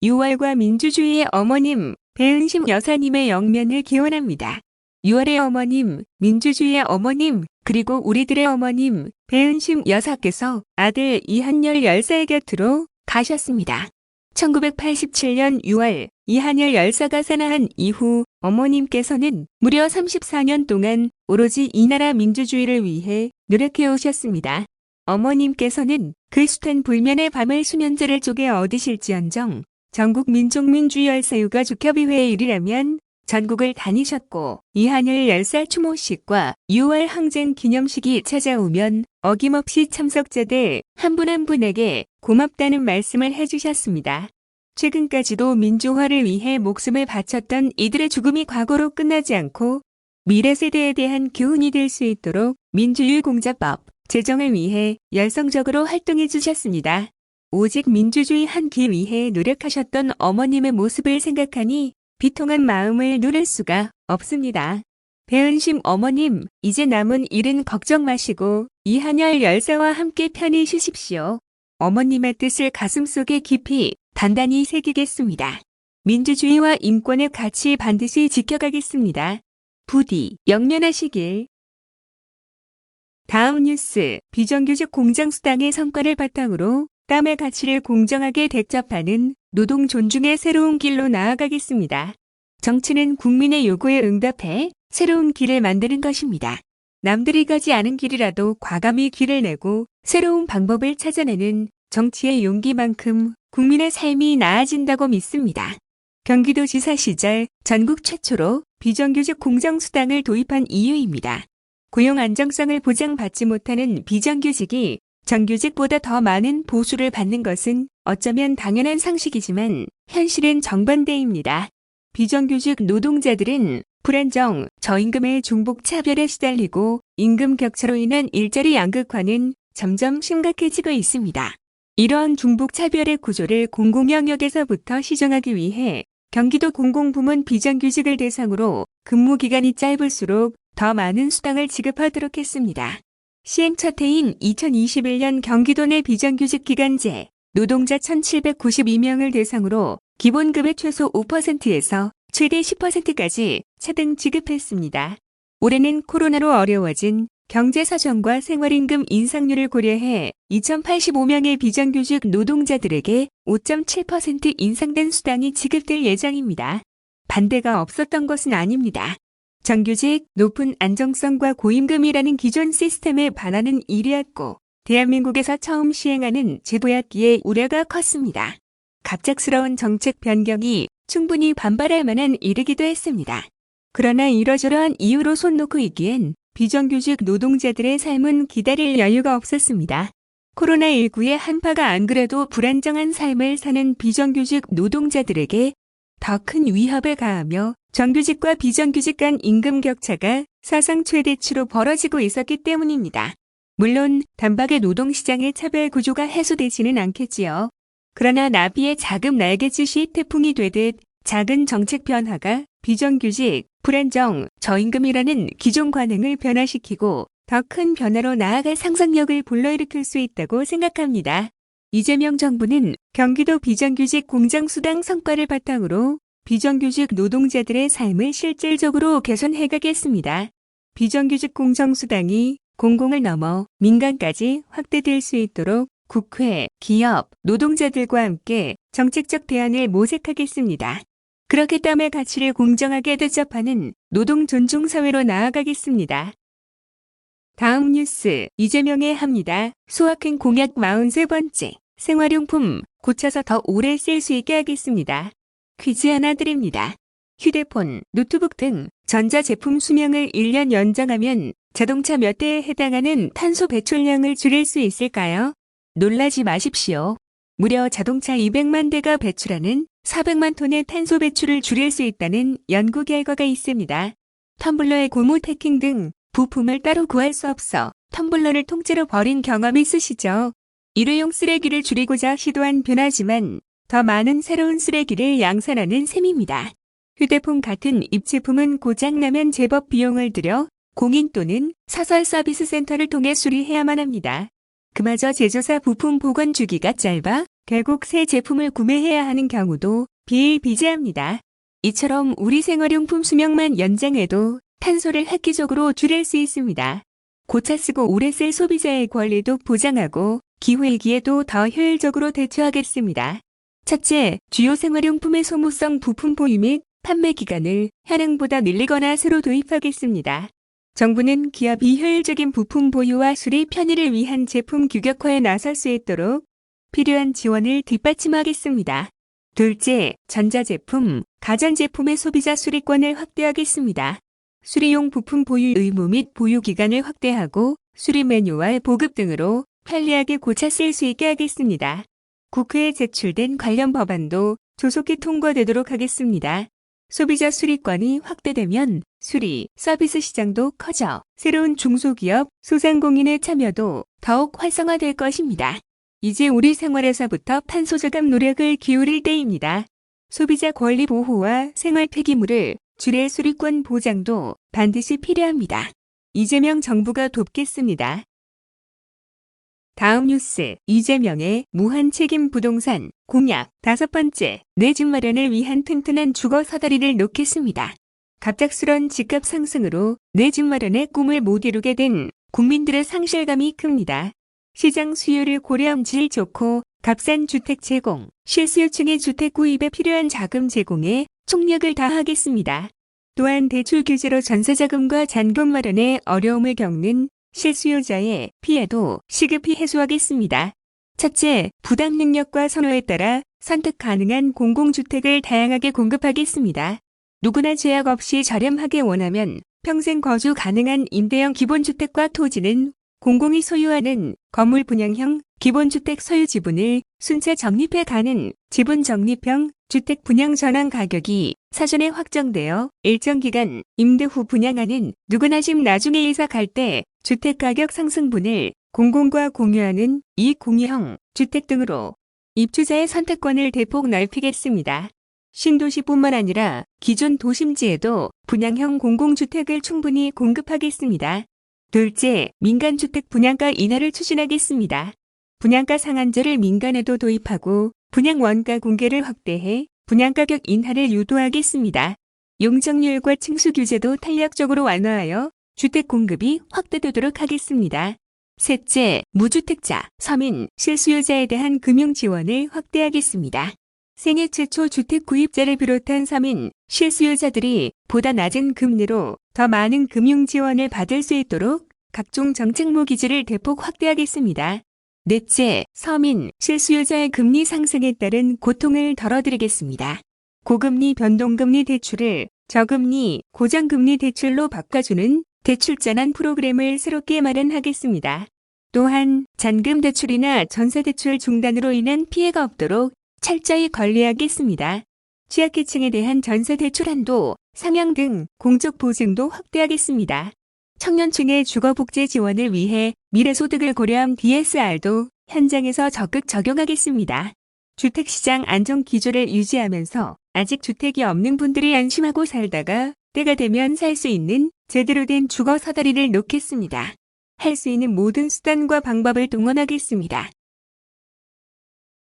6월과 민주주의의 어머님 배은심 여사님의 영면을 기원합니다. 6월의 어머님, 민주주의의 어머님, 그리고 우리들의 어머님 배은심 여사께서 아들 이한열 열사의 곁으로 가셨습니다. 1987년 6월 이한열 열사가 산하한 이후 어머님께서는 무려 34년 동안 오로지 이 나라 민주주의를 위해 노력해 오셨습니다. 어머님께서는 그 숱한 불면의 밤을 수면제를 쪼개 얻으실지언정 전국 민족민주주의 열사육아축협의회의 일이라면 전국을 다니셨고 이한열 열사 추모식과 6월 항쟁 기념식이 찾아오면 어김없이 참석자들 한 분 한 분에게 고맙다는 말씀을 해주셨습니다. 최근까지도 민주화를 위해 목숨을 바쳤던 이들의 죽음이 과거로 끝나지 않고 미래 세대에 대한 교훈이 될 수 있도록 민주유공자법 제정을 위해 열성적으로 활동해 주셨습니다. 오직 민주주의 한 길 위해 노력하셨던 어머님의 모습을 생각하니 비통한 마음을 누를 수가 없습니다. 배은심 어머님, 이제 남은 일은 걱정 마시고 이한열 열사와 함께 편히 쉬십시오. 어머님의 뜻을 가슴속에 깊이 단단히 새기겠습니다. 민주주의와 인권의 가치 반드시 지켜가겠습니다. 부디 영면하시길. 다음 뉴스, 비정규직 공장수당의 성과를 바탕으로 땀의 가치를 공정하게 대접하는 노동 존중의 새로운 길로 나아가겠습니다. 정치는 국민의 요구에 응답해 새로운 길을 만드는 것입니다. 남들이 가지 않은 길이라도 과감히 길을 내고 새로운 방법을 찾아내는 정치의 용기만큼 국민의 삶이 나아진다고 믿습니다. 경기도지사 시절 전국 최초로 비정규직 공정수당을 도입한 이유입니다. 고용 안정성을 보장받지 못하는 비정규직이 정규직보다 더 많은 보수를 받는 것은 어쩌면 당연한 상식이지만 현실은 정반대입니다. 비정규직 노동자들은 불안정, 저임금의 중복 차별에 시달리고 임금 격차로 인한 일자리 양극화는 점점 심각해지고 있습니다. 이러한 중복 차별의 구조를 공공영역에서부터 시정하기 위해 경기도 공공부문 비정규직을 대상으로 근무 기간이 짧을수록 더 많은 수당을 지급하도록 했습니다. 시행 첫 해인 2021년 경기도 내 비정규직 기간제 노동자 1,792명을 대상으로 기본급의 최소 5%에서 최대 10%까지 차등 지급했습니다. 올해는 코로나로 어려워진 경제 사정과 생활임금 인상률을 고려해 2,085명의 비정규직 노동자들에게 5.7% 인상된 수당이 지급될 예정입니다. 반대가 없었던 것은 아닙니다. 정규직, 높은 안정성과 고임금이라는 기존 시스템에 반하는 일이었고 대한민국에서 처음 시행하는 제도였기에 우려가 컸습니다. 갑작스러운 정책 변경이 충분히 반발할 만한 일이기도 했습니다. 그러나 이러저러한 이유로 손 놓고 있기엔 비정규직 노동자들의 삶은 기다릴 여유가 없었습니다. 코로나19의 한파가 안 그래도 불안정한 삶을 사는 비정규직 노동자들에게 더 큰 위협을 가하며 정규직과 비정규직 간 임금 격차가 사상 최대치로 벌어지고 있었기 때문입니다. 물론 단박에 노동시장의 차별 구조가 해소되지는 않겠지요. 그러나 나비의 작은 날갯짓이 태풍이 되듯 작은 정책 변화가 비정규직, 불안정, 저임금이라는 기존 관행을 변화시키고 더 큰 변화로 나아갈 상상력을 불러일으킬 수 있다고 생각합니다. 이재명 정부는 경기도 비정규직 공정수당 성과를 바탕으로 비정규직 노동자들의 삶을 실질적으로 개선해가겠습니다. 비정규직 공정수당이 공공을 넘어 민간까지 확대될 수 있도록 국회, 기업, 노동자들과 함께 정책적 대안을 모색하겠습니다. 그렇게 땀의 가치를 공정하게 대접하는 노동 존중 사회로 나아가겠습니다. 다음 뉴스, 이재명의 합니다. 소확행 공약 43번째, 생활용품 고쳐서 더 오래 쓸 수 있게 하겠습니다. 퀴즈 하나 드립니다. 휴대폰, 노트북 등 전자제품 수명을 1년 연장하면 자동차 몇 대에 해당하는 탄소 배출량을 줄일 수 있을까요? 놀라지 마십시오. 무려 자동차 200만 대가 배출하는 400만 톤의 탄소 배출을 줄일 수 있다는 연구 결과가 있습니다. 텀블러의 고무 패킹 등 부품을 따로 구할 수 없어 텀블러를 통째로 버린 경험 있으시죠? 일회용 쓰레기를 줄이고자 시도한 변화지만 더 많은 새로운 쓰레기를 양산하는 셈입니다. 휴대폰 같은 입제품은 고장나면 제법 비용을 들여 공인 또는 사설 서비스 센터를 통해 수리해야만 합니다. 그마저 제조사 부품 보관 주기가 짧아 결국 새 제품을 구매해야 하는 경우도 비일비재합니다. 이처럼 우리 생활용품 수명만 연장해도 탄소를 획기적으로 줄일 수 있습니다. 고차 쓰고 오래 쓸 소비자의 권리도 보장하고 기후위기에도 더 효율적으로 대처하겠습니다. 첫째, 주요 생활용품의 소모성 부품 보유 및 판매 기간을 현행보다 늘리거나 새로 도입하겠습니다. 정부는 기업이 효율적인 부품 보유와 수리 편의를 위한 제품 규격화에 나설 수 있도록 필요한 지원을 뒷받침하겠습니다. 둘째, 전자제품, 가전제품의 소비자 수리권을 확대하겠습니다. 수리용 부품 보유 의무 및 보유 기간을 확대하고 수리 매뉴얼 보급 등으로 편리하게 고쳐 쓸 수 있게 하겠습니다. 국회에 제출된 관련 법안도 조속히 통과되도록 하겠습니다. 소비자 수리권이 확대되면 수리, 서비스 시장도 커져 새로운 중소기업, 소상공인의 참여도 더욱 활성화될 것입니다. 이제 우리 생활에서부터 탄소저감 노력을 기울일 때입니다. 소비자 권리 보호와 생활 폐기물을 줄일 수리권 보장도 반드시 필요합니다. 이재명 정부가 돕겠습니다. 다음 뉴스, 이재명의 무한 책임 부동산 공약. 5번째, 내 집 마련을 위한 튼튼한 주거 사다리를 놓겠습니다. 갑작스런 집값 상승으로 내 집 마련의 꿈을 못 이루게 된 국민들의 상실감이 큽니다. 시장 수요를 고려한 질 좋고 값싼 주택 제공, 실수요층의 주택 구입에 필요한 자금 제공에 총력을 다하겠습니다. 또한 대출 규제로 전세자금과 잔금 마련에 어려움을 겪는 실수요자의 피해도 시급히 해소하겠습니다. 첫째, 부담 능력과 선호에 따라 선택 가능한 공공주택을 다양하게 공급하겠습니다. 누구나 제약 없이 저렴하게 원하면 평생 거주 가능한 임대형 기본주택과 토지는 공공이 소유하는 건물 분양형 기본주택 소유 지분을 순차 적립해 가는 지분 적립형 주택 분양 전환 가격이 사전에 확정되어 일정 기간 임대 후 분양하는 누구나 집 나중에 이사 갈 때 주택 가격 상승분을 공공과 공유하는 이익공유형 주택 등으로 입주자의 선택권을 대폭 넓히겠습니다. 신도시뿐만 아니라 기존 도심지에도 분양형 공공주택을 충분히 공급하겠습니다. 둘째, 민간주택 분양가 인하를 추진하겠습니다. 분양가 상한제를 민간에도 도입하고 분양 원가 공개를 확대해 분양가격 인하를 유도하겠습니다. 용적률과 층수 규제도 탄력적으로 완화하여 주택 공급이 확대되도록 하겠습니다. 셋째, 무주택자, 서민, 실수요자에 대한 금융 지원을 확대하겠습니다. 생애 최초 주택 구입자를 비롯한 서민, 실수요자들이 보다 낮은 금리로 더 많은 금융 지원을 받을 수 있도록 각종 정책모 기지를 대폭 확대하겠습니다. 넷째, 서민, 실수요자의 금리 상승에 따른 고통을 덜어드리겠습니다. 고금리 변동금리 대출을 저금리 고정금리 대출로 바꿔주는 대출 전환 프로그램을 새롭게 마련하겠습니다. 또한 잔금 대출이나 전세 대출 중단으로 인한 피해가 없도록 철저히 관리하겠습니다. 취약계층에 대한 전세 대출 한도 상향 등 공적 보증도 확대하겠습니다. 청년층의 주거복지 지원을 위해 미래소득을 고려한 DSR도 현장에서 적극 적용하겠습니다. 주택시장 안정기조를 유지하면서 아직 주택이 없는 분들이 안심하고 살다가 때가 되면 살 수 있는 제대로 된 주거 사다리를 놓겠습니다. 할 수 있는 모든 수단과 방법을 동원하겠습니다.